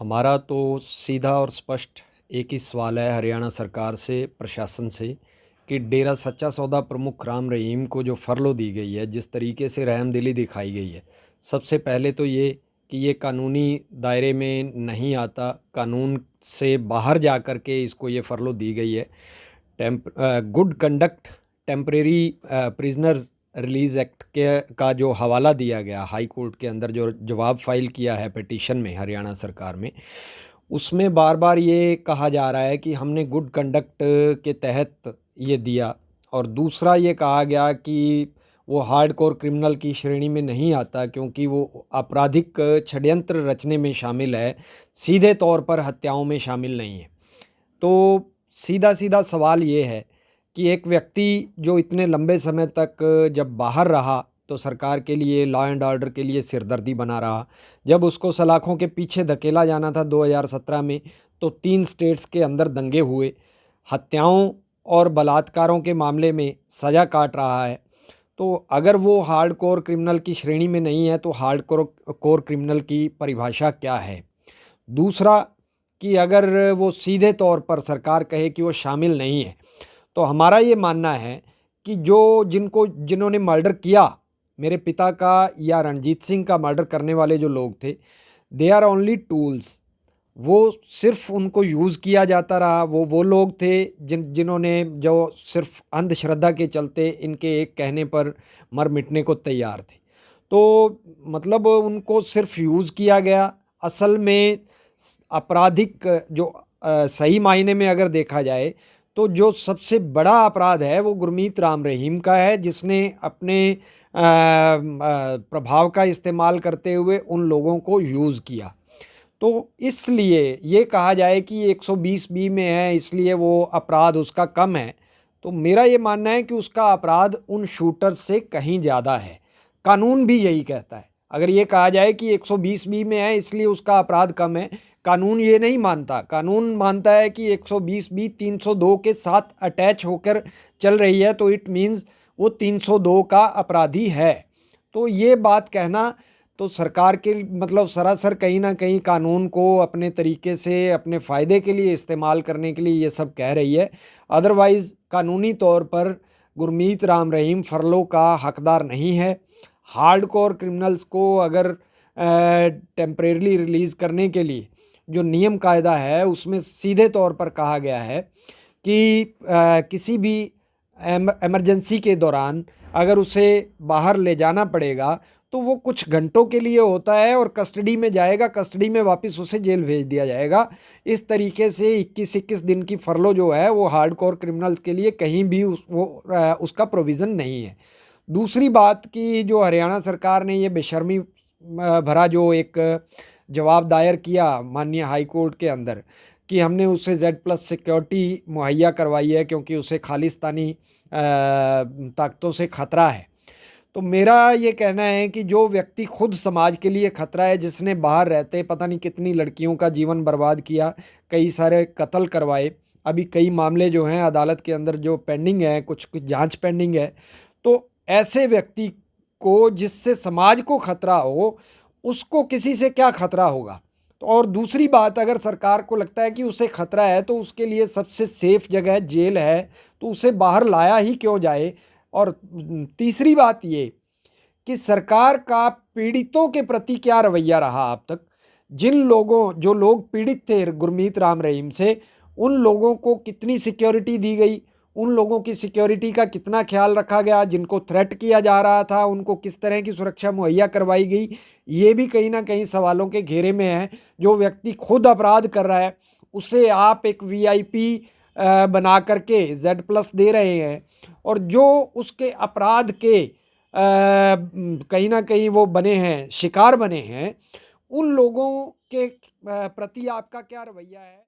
हमारा तो सीधा और स्पष्ट एक ही सवाल है हरियाणा सरकार से, प्रशासन से कि डेरा सच्चा सौदा प्रमुख राम रहीम को जो फ़रलो दी गई है, जिस तरीके से रहमदिली दिखाई गई है, सबसे पहले तो ये कि ये कानूनी दायरे में नहीं आता, कानून से बाहर जा कर के इसको ये फ़रलो दी गई है। Good conduct temporary prisoners release act के का जो हवाला दिया गया हाई कोर्ट के अंदर, जो जवाब फ़ाइल किया है पिटीशन में हरियाणा सरकार में, उसमें बार-बार ये कहा जा रहा है कि हमने गुड कंडक्ट के तहत ये दिया, और दूसरा ये कहा गया कि वो हार्डकोर क्रिमिनल की श्रेणी में नहीं आता क्योंकि वो आपराधिक षड्यंत्र रचने में शामिल है, सीधे तौर पर हत्याओं में शामिल नहीं है। तो सीधा-सीधा सवाल ये है कि एक व्यक्ति जो इतने लंबे समय तक जब बाहर रहा, तो सरकार के लिए, लॉ एंड ऑर्डर के लिए सिरदर्दी बना रहा। जब उसको सलाखों के पीछे धकेला जाना था 2017 में, तो 3 स्टेट्स के अंदर दंगे हुए। हत्याओं और बलात्कारों के मामले में सज़ा काट रहा है। तो अगर वो हार्डकोर क्रिमिनल की श्रेणी में नहीं है, तो हार्डकोर क्रिमिनल की परिभाषा क्या है? दूसरा कि अगर वो सीधे तौर पर सरकार कहे कि वो शामिल नहीं है, तो हमारा ये मानना है कि जिन्होंने मर्डर किया, मेरे पिता का या रणजीत सिंह का मर्डर करने वाले जो लोग थे, दे आर ओनली टूल्स। वो सिर्फ़ उनको यूज़ किया जाता रहा। वो लोग थे जिन्होंने जो सिर्फ़ अंधश्रद्धा के चलते इनके एक कहने पर मर मिटने को तैयार थे। तो मतलब उनको सिर्फ़ यूज़ किया गया। असल में आपराधिक जो सही मायने में अगर देखा जाए, तो जो सबसे बड़ा अपराध है वो गुरमीत राम रहीम का है, जिसने अपने प्रभाव का इस्तेमाल करते हुए उन लोगों को यूज़ किया। तो इसलिए ये कहा जाए कि 120 बी में है, इसलिए वो अपराध उसका कम है, तो मेरा ये मानना है कि उसका अपराध उन शूटर्स से कहीं ज़्यादा है। कानून भी यही कहता है। अगर ये कहा जाए कि 120 बी में है इसलिए उसका अपराध कम है, कानून ये नहीं मानता। कानून मानता है कि 120 बी 302 के साथ अटैच होकर चल रही है, तो इट मीन्स वो 302 का अपराधी है। तो ये बात कहना तो सरकार के मतलब सरासर कहीं न कहीं कानून को अपने तरीके से अपने फ़ायदे के लिए इस्तेमाल करने के लिए ये सब कह रही है। अदरवाइज़ कानूनी तौर पर गुरमीत राम रहीम फ़रलो का हकदार नहीं है। हार्डकोर क्रिमिनल्स को अगर टेम्परेरीली रिलीज़ करने के लिए जो नियम कायदा है, उसमें सीधे तौर पर कहा गया है कि किसी भी इमरजेंसी के दौरान अगर उसे बाहर ले जाना पड़ेगा, तो वो कुछ घंटों के लिए होता है और कस्टडी में जाएगा, कस्टडी में वापस उसे जेल भेज दिया जाएगा। इस तरीके से 21-21 दिन की फ़रलो जो है वो हार्डकोर क्रिमिनल्स के लिए कहीं भी उसका प्रोविज़न नहीं है। दूसरी बात कि जो हरियाणा सरकार ने ये बेशर्मी भरा जो एक जवाब दायर किया माननीय हाई कोर्ट के अंदर कि हमने उसे Z+ सिक्योरिटी मुहैया करवाई है क्योंकि उसे खालिस्तानी ताकतों से खतरा है। तो मेरा ये कहना है कि जो व्यक्ति खुद समाज के लिए खतरा है, जिसने बाहर रहते पता नहीं कितनी लड़कियों का जीवन बर्बाद किया, कई सारे कत्ल करवाए, अभी कई मामले जो हैं अदालत के अंदर जो पेंडिंग है, कुछ जांच पेंडिंग है। तो ऐसे व्यक्ति को जिससे समाज को खतरा हो, उसको किसी से क्या खतरा होगा? तो और दूसरी बात, अगर सरकार को लगता है कि उसे खतरा है तो उसके लिए सबसे सेफ जगह जेल है, तो उसे बाहर लाया ही क्यों जाए? और तीसरी बात ये कि सरकार का पीड़ितों के प्रति क्या रवैया रहा अब तक? जो लोग पीड़ित थे गुरमीत राम रहीम से, उन लोगों को कितनी सिक्योरिटी दी गई? उन लोगों की सिक्योरिटी का कितना ख्याल रखा गया? जिनको थ्रेट किया जा रहा था, उनको किस तरह की सुरक्षा मुहैया करवाई गई? ये भी कहीं न कहीं सवालों के घेरे में है। जो व्यक्ति खुद अपराध कर रहा है, उसे आप एक वीआईपी बना कर के Z+ दे रहे हैं, और जो उसके अपराध के कहीं न कहीं वो बने हैं, शिकार बने हैं, उन लोगों के प्रति आपका क्या रवैया है?